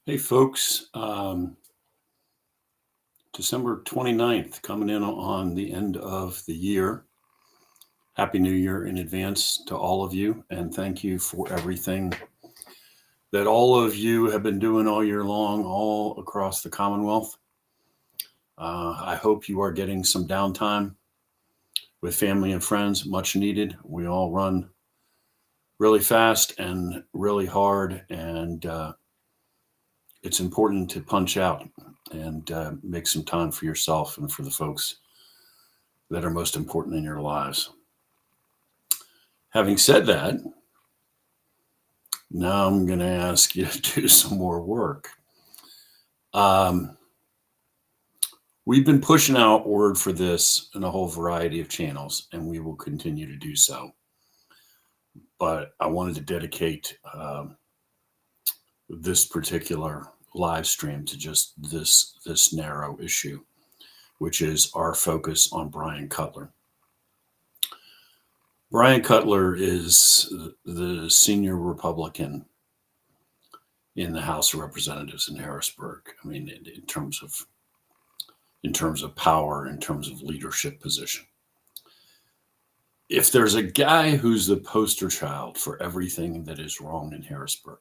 Hey, folks. December 29th, coming in on the end of the year. Happy New Year in advance to all of you, and thank you for everything that all of you have been doing all year long, all across the Commonwealth. I hope you are getting some downtime with family and friends, much needed. We all run really fast and really hard, and it's important to punch out and make some time for yourself and for the folks that are most important in your lives. Having said that, now I'm going to ask you to do some more work. We've been pushing out word for this in a whole variety of channels, and we will continue to do so. But I wanted to dedicate this particular live stream to just this narrow issue, which is our focus on Brian Cutler. Brian Cutler is the senior Republican in the House of Representatives in Harrisburg. I mean, in terms of power, in terms of leadership position. If there's a guy who's the poster child for everything that is wrong in Harrisburg,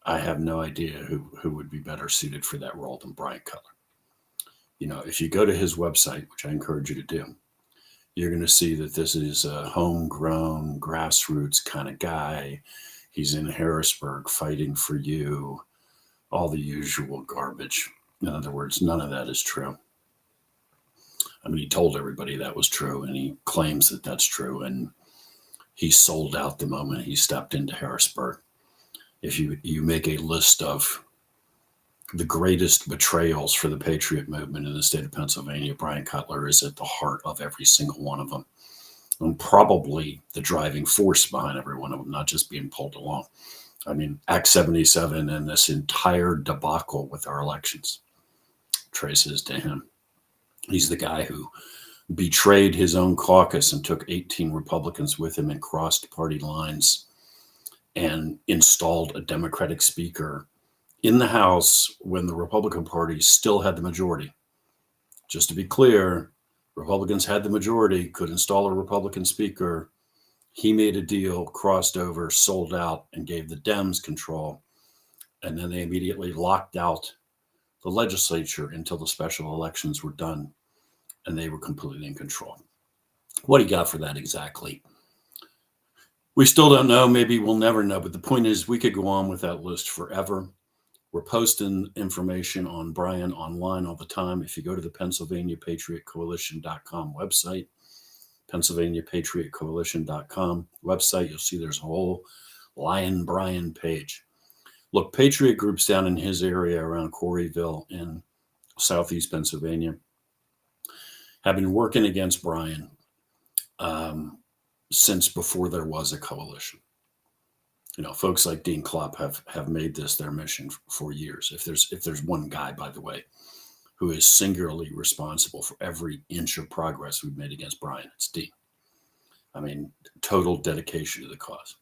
I have no idea who would be better suited for that role than Brian Cutler. You know, if you go to his website, which I encourage you to do, you're going to see that this is a homegrown, grassroots kind of guy. He's in Harrisburg fighting for you, all the usual garbage. In other words, none of that is true. I mean, he told everybody that was true, and he claims that that's true, and he sold out the moment he stepped into Harrisburg. If you make a list of the greatest betrayals for the Patriot movement in the state of Pennsylvania, Brian Cutler is at the heart of every single one of them, and probably the driving force behind every one of them, not just being pulled along. I mean, Act 77 and this entire debacle with our elections traces to him. He's the guy who betrayed his own caucus and took 18 Republicans with him and crossed party lines and installed a Democratic speaker in the House when the Republican Party still had the majority. Just to be clear, Republicans had the majority, could install a Republican speaker. He made a deal, crossed over, sold out, and gave the Dems control. And then they immediately locked out the legislature until the special elections were done, and they were completely in control. What he got for that exactly, we still don't know. Maybe we'll never know. But the point is, we could go on with that list forever. We're posting information on Brian online all the time. If you go to the PennsylvaniaPatriotCoalition.com website, PennsylvaniaPatriotCoalition.com website, you'll see there's a whole Lion Brian page. Look, Patriot groups down in his area around Coreyville in southeast Pennsylvania have been working against Brian since before there was a coalition. You know, folks like Dean Klopp have made this their mission for years. If there's one guy, by the way, who is singularly responsible for every inch of progress we've made against Brian, it's Dean. I mean, total dedication to the cause.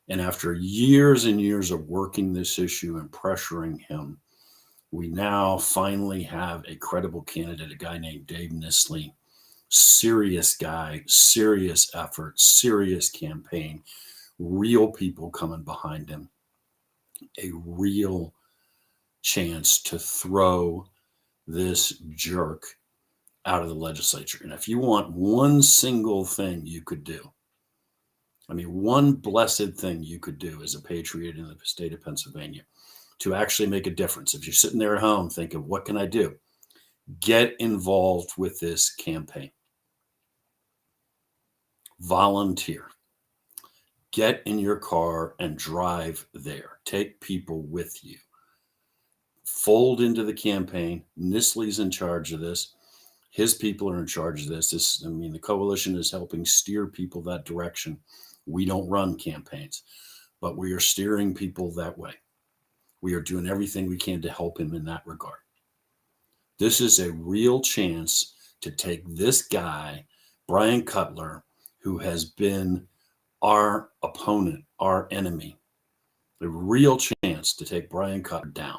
And after years and years of working this issue and pressuring him, we now finally have a credible candidate, a guy named Dave Nisley. Serious guy, serious effort, serious campaign, real people coming behind him, a real chance to throw this jerk out of the legislature. And if you want one single thing you could do, I mean, one blessed thing you could do as a patriot in the state of Pennsylvania to actually make a difference. If you're sitting there at home thinking, what can I do? Get involved with this campaign. Volunteer. Get in your car and drive there. Take people with you. Fold into the campaign. Nisley's in charge of this. His people are in charge of this. The coalition is helping steer people that direction. We don't run campaigns, but we are steering people that way. We are doing everything we can to help him in that regard. This is a real chance to take this guy, Brian Cutler, who has been our opponent, our enemy, a real chance to take Brian Cutler down,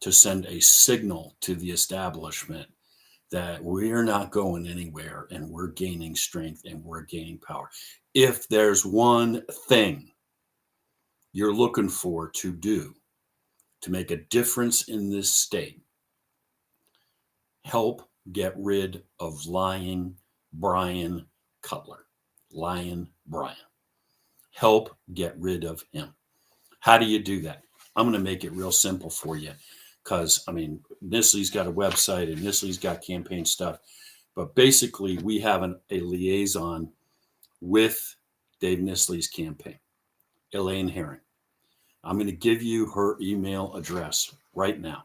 to send a signal to the establishment that we're not going anywhere and we're gaining strength and we're gaining power. If there's one thing you're looking for to do to make a difference in this state, help get rid of lying Brian Cutler. Lying Brian. Help get rid of him. How do you do that? I'm going to make it real simple for you because, I mean, Nisley's got a website and Nisley's got campaign stuff. But basically, we have a liaison with Dave Nisley's campaign, Elaine Herring. I'm going to give you her email address right now.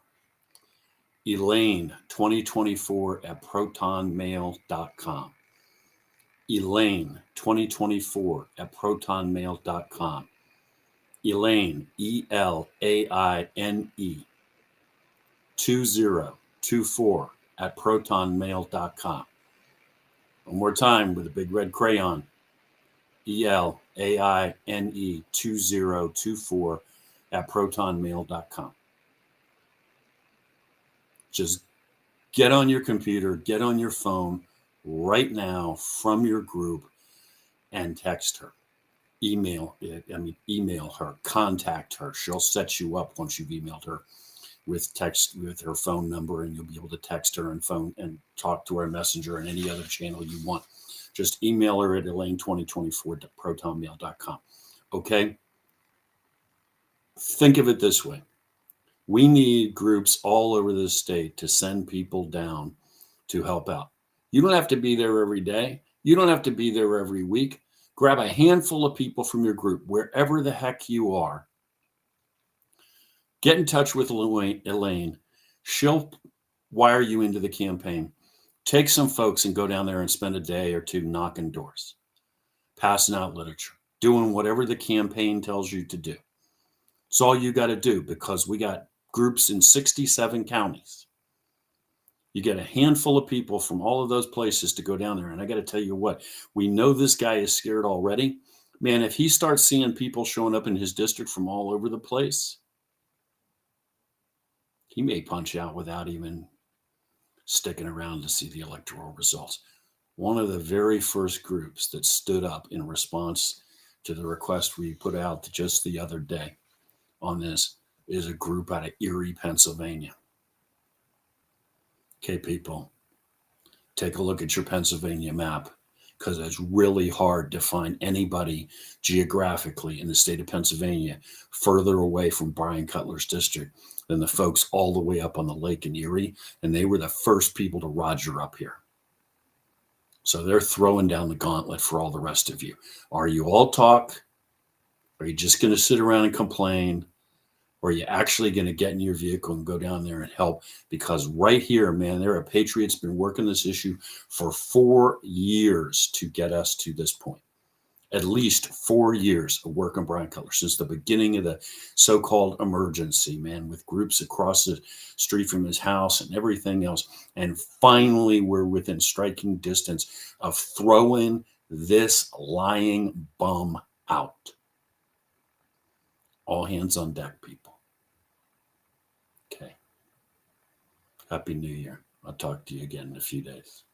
Elaine2024@protonmail.com. Elaine2024@protonmail.com. Elaine, ELAINE 2024@protonmail.com. One more time with a big red crayon. ELAINE 2024@protonmail.com. Just get on your computer, get on your phone right now from your group and text her. Email her, contact her. She'll set you up once you've emailed her with text, with her phone number, and you'll be able to text her and phone and talk to her messenger and any other channel you want. Just email her at elaine2024@protonmail.com. Okay? Think of it this way. We need groups all over the state to send people down to help out. You don't have to be there every day. You don't have to be there every week. Grab a handful of people from your group, wherever the heck you are. Get in touch with Elaine. She'll wire you into the campaign. Take some folks and go down there and spend a day or two knocking doors, passing out literature, doing whatever the campaign tells you to do. It's all you got to do because we got groups in 67 counties. You get a handful of people from all of those places to go down there. And I got to tell you what, we know this guy is scared already. Man, if he starts seeing people showing up in his district from all over the place, he may punch out without even sticking around to see the electoral results. One of the very first groups that stood up in response to the request we put out just the other day on this is a group out of Erie, Pennsylvania. Okay, people, take a look at your Pennsylvania map because it's really hard to find anybody geographically in the state of Pennsylvania further away from Brian Cutler's district than the folks all the way up on the lake in Erie, and they were the first people to Roger up here. So they're throwing down the gauntlet for all the rest of you. Are you all talk? Are you just going to sit around and complain? Or are you actually going to get in your vehicle and go down there and help? Because right here, man, there are patriots been working this issue for 4 years to get us to this point. At least 4 years of working Brian Cutler since the beginning of the so-called emergency, man, with groups across the street from his house and everything else. And finally, we're within striking distance of throwing this lying bum out. All hands on deck, people. Okay. Happy New Year. I'll talk to you again in a few days.